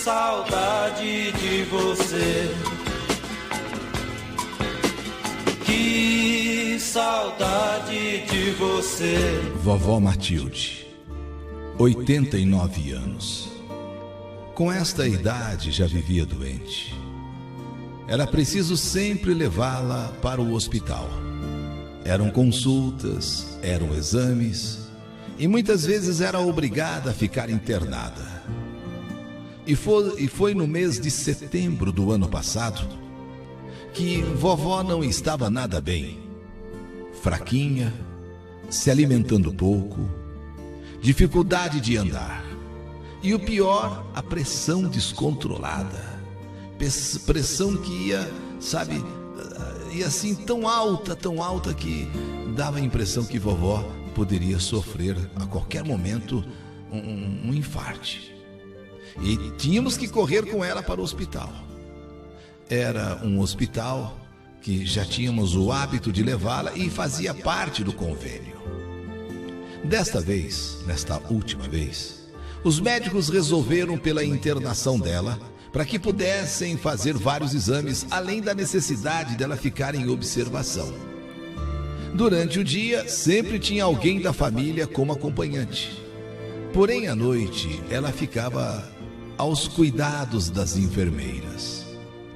saudade de você. Que saudade de você. Vovó Matilde, 89 anos. Com esta idade já vivia doente. Era preciso sempre levá-la para o hospital. Eram consultas, eram exames, e muitas vezes era obrigada a ficar internada. E foi no mês de setembro do ano passado que vovó não estava nada bem. Fraquinha, se alimentando pouco, dificuldade de andar. E o pior, a pressão descontrolada. Pressão que ia, sabe, ia assim tão alta que dava a impressão que vovó poderia sofrer a qualquer momento um infarte. E tínhamos que correr com ela para o hospital. Era um hospital que já tínhamos o hábito de levá-la e fazia parte do convênio. Nesta última vez, os médicos resolveram pela internação dela para que pudessem fazer vários exames, além da necessidade dela ficar em observação. Durante o dia, sempre tinha alguém da família como acompanhante. Porém, à noite, ela ficava aos cuidados das enfermeiras.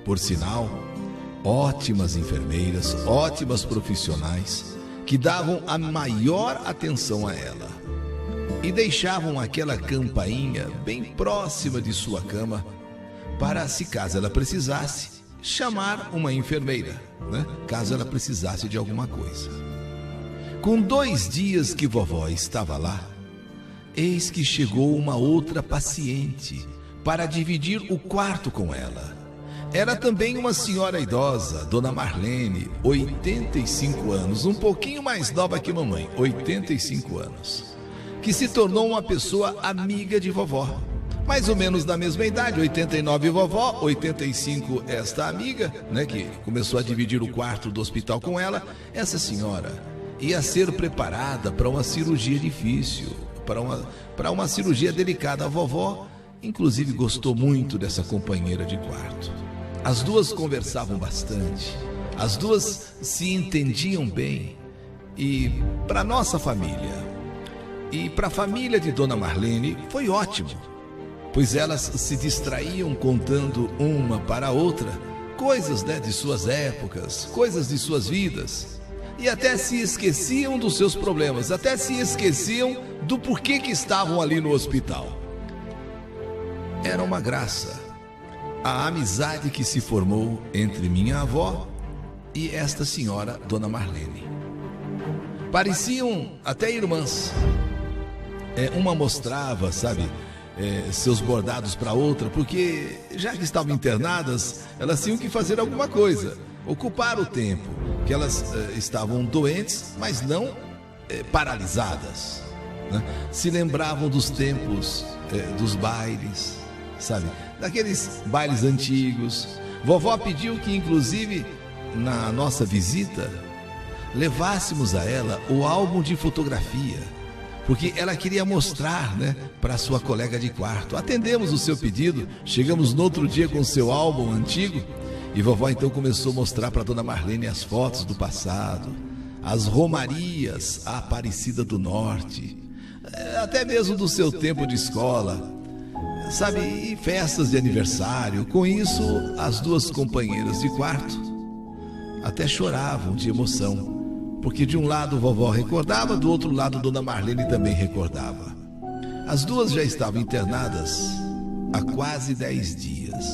Por sinal, ótimas enfermeiras, ótimas profissionais, que davam a maior atenção a ela. E deixavam aquela campainha bem próxima de sua cama, para, se caso ela precisasse, chamar uma enfermeira, né? Caso ela precisasse de alguma coisa. Com 2 dias que vovó estava lá, eis que chegou uma outra paciente para dividir o quarto com ela. Era também uma senhora idosa, Dona Marlene, 85 anos, um pouquinho mais nova que mamãe, 85 anos, que se tornou uma pessoa amiga de vovó. Mais ou menos da mesma idade, 89 vovó, 85 esta amiga, né, que começou a dividir o quarto do hospital com ela. Essa senhora ia ser preparada para uma cirurgia difícil, para uma cirurgia delicada. A vovó, inclusive, gostou muito dessa companheira de quarto. As duas conversavam bastante, as duas se entendiam bem. E para nossa família e para a família de Dona Marlene foi ótimo, pois elas se distraíam contando uma para a outra coisas, né, de suas épocas, coisas de suas vidas, e até se esqueciam dos seus problemas, até se esqueciam do porquê que estavam ali no hospital. Era uma graça a amizade que se formou entre minha avó e esta senhora, Dona Marlene. Pareciam até irmãs. Uma mostrava, sabe, seus bordados para outra, porque já que estavam internadas, elas tinham que fazer alguma coisa, ocupar o tempo, que elas estavam doentes, mas não paralisadas, né? Se lembravam dos tempos dos bailes, sabe, daqueles bailes antigos. Vovó pediu que, inclusive, na nossa visita, levássemos a ela o álbum de fotografia, porque ela queria mostrar, né, para sua colega de quarto. Atendemos o seu pedido, chegamos no outro dia com o seu álbum antigo, e vovó então começou a mostrar para Dona Marlene as fotos do passado, as romarias, a Aparecida do Norte, até mesmo do seu tempo de escola, sabe, e festas de aniversário. Com isso, as duas companheiras de quarto até choravam de emoção, porque de um lado vovó recordava, do outro lado Dona Marlene também recordava. As duas já estavam internadas há quase 10 dias.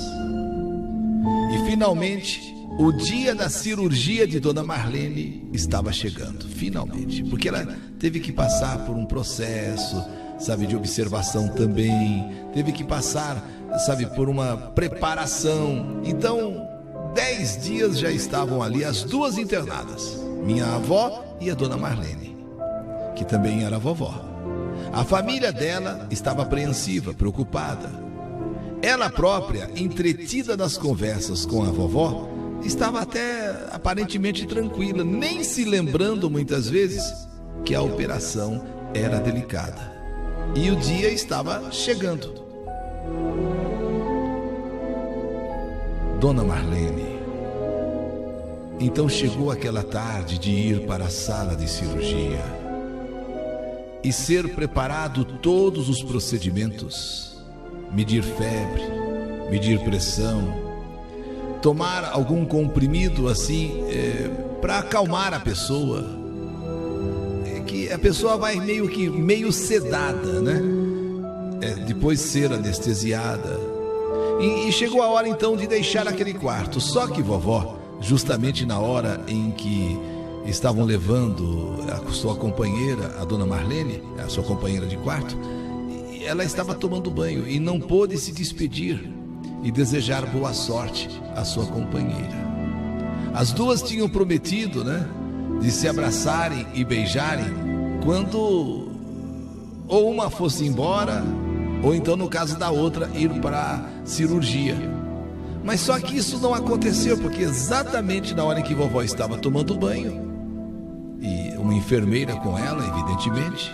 E finalmente, o dia da cirurgia de Dona Marlene estava chegando, finalmente, porque ela teve que passar por um processo, sabe, de observação também, teve que passar, sabe, por uma preparação. Então, 10 dias já estavam ali as duas internadas, minha avó e a Dona Marlene, que também era vovó. A família dela estava apreensiva, preocupada. Ela própria, entretida nas conversas com a vovó, estava até aparentemente tranquila, nem se lembrando muitas vezes que a operação era delicada. E o dia estava chegando. Dona Marlene. Então chegou aquela tarde de ir para a sala de cirurgia e ser preparado todos os procedimentos, medir febre, medir pressão, tomar algum comprimido assim para acalmar a pessoa, que a pessoa vai meio sedada, né? Depois ser anestesiada. E chegou a hora então de deixar aquele quarto. Só que vovó, justamente na hora em que estavam levando a sua companheira, a Dona Marlene, a sua companheira de quarto, ela estava tomando banho e não pôde se despedir e desejar boa sorte à sua companheira. As duas tinham prometido, né, de se abraçarem e beijarem quando ou uma fosse embora, ou então, no caso da outra, ir para a cirurgia. Mas só que isso não aconteceu, porque exatamente na hora em que vovó estava tomando banho, e uma enfermeira com ela, evidentemente,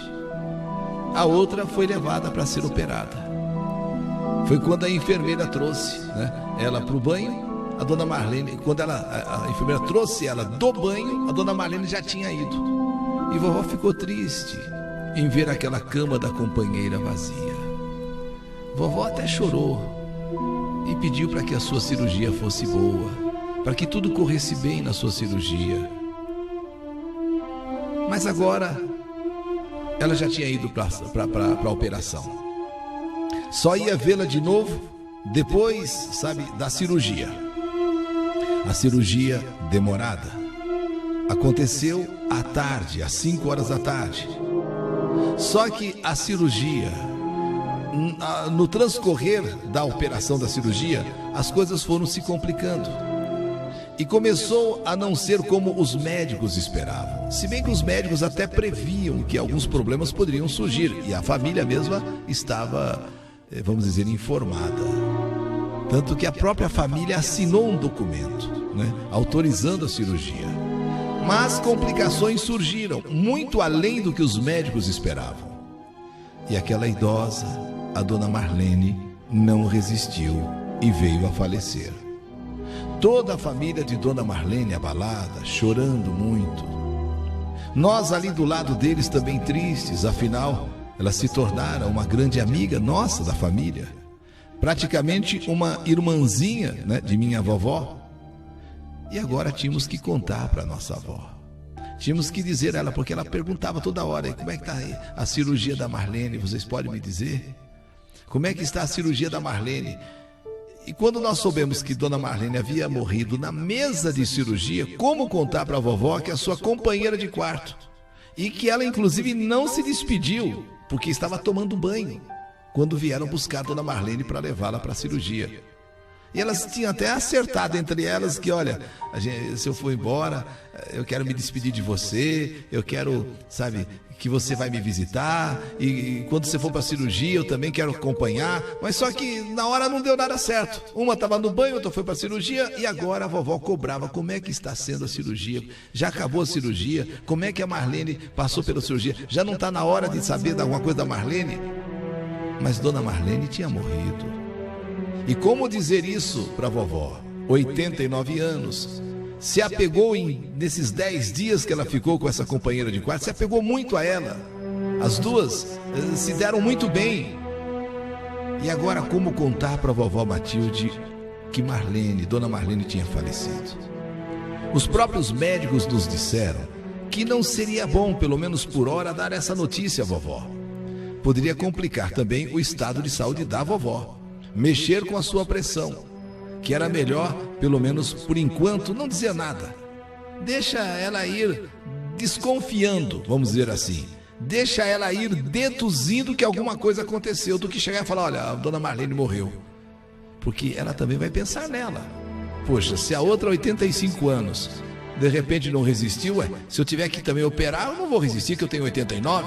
a outra foi levada para ser operada. Foi quando a enfermeira trouxe, né, ela para o banho. A Dona Marlene, quando a enfermeira trouxe ela do banho, a Dona Marlene já tinha ido. E vovó ficou triste em ver aquela cama da companheira vazia. Vovó até chorou e pediu para que a sua cirurgia fosse boa, para que tudo corresse bem na sua cirurgia. Mas agora ela já tinha ido para a operação. Só ia vê-la de novo depois, sabe, da cirurgia. A cirurgia demorada aconteceu à tarde, às 5 horas da tarde. Só que a cirurgia, no transcorrer da operação da cirurgia, as coisas foram se complicando. E começou a não ser como os médicos esperavam. Se bem que os médicos até previam que alguns problemas poderiam surgir. E a família mesma estava, vamos dizer, informada. Tanto que a própria família assinou um documento, né, autorizando a cirurgia. Mas complicações surgiram, muito além do que os médicos esperavam. E aquela idosa, a Dona Marlene, não resistiu e veio a falecer. Toda a família de Dona Marlene abalada, chorando muito. Nós ali do lado deles também tristes, afinal, elas se tornaram uma grande amiga nossa da família. Praticamente uma irmãzinha, né, de minha vovó. E agora tínhamos que contar para nossa avó. Tínhamos que dizer a ela, porque ela perguntava toda hora: como é que está a cirurgia da Marlene? Vocês podem me dizer? Como é que está a cirurgia da Marlene? E quando nós soubemos que Dona Marlene havia morrido na mesa de cirurgia, como contar para a vovó que a sua companheira de quarto, e que ela inclusive não se despediu, porque estava tomando banho, quando vieram buscar Dona Marlene para levá-la para a cirurgia. E elas tinham até acertado entre elas que, olha, se eu for embora, eu quero me despedir de você, eu quero, sabe, que você vai me visitar, e quando você for para a cirurgia eu também quero acompanhar. Mas só que na hora não deu nada certo. Uma estava no banho, outra foi para a cirurgia, e agora a vovó cobrava: como é que está sendo a cirurgia? Já acabou a cirurgia? Como é que a Marlene passou pela cirurgia? Já não está na hora de saber de alguma coisa da Marlene? Mas Dona Marlene tinha morrido. E como dizer isso para a vovó? 89 anos. Se apegou nesses 10 dias que ela ficou com essa companheira de quarto, se apegou muito a ela. As duas se deram muito bem. E agora como contar para a vovó Matilde que Dona Marlene tinha falecido? Os próprios médicos nos disseram que não seria bom, pelo menos por hora, dar essa notícia à vovó. Poderia complicar também o estado de saúde da vovó, mexer com a sua pressão, que era melhor, pelo menos por enquanto, não dizer nada. Deixa ela ir desconfiando, vamos dizer assim. Deixa ela ir deduzindo que alguma coisa aconteceu, do que chegar e falar: olha, a Dona Marlene morreu. Porque ela também vai pensar nela. Poxa, se a outra 85 anos, de repente não resistiu, se eu tiver que também operar, eu não vou resistir, que eu tenho 89.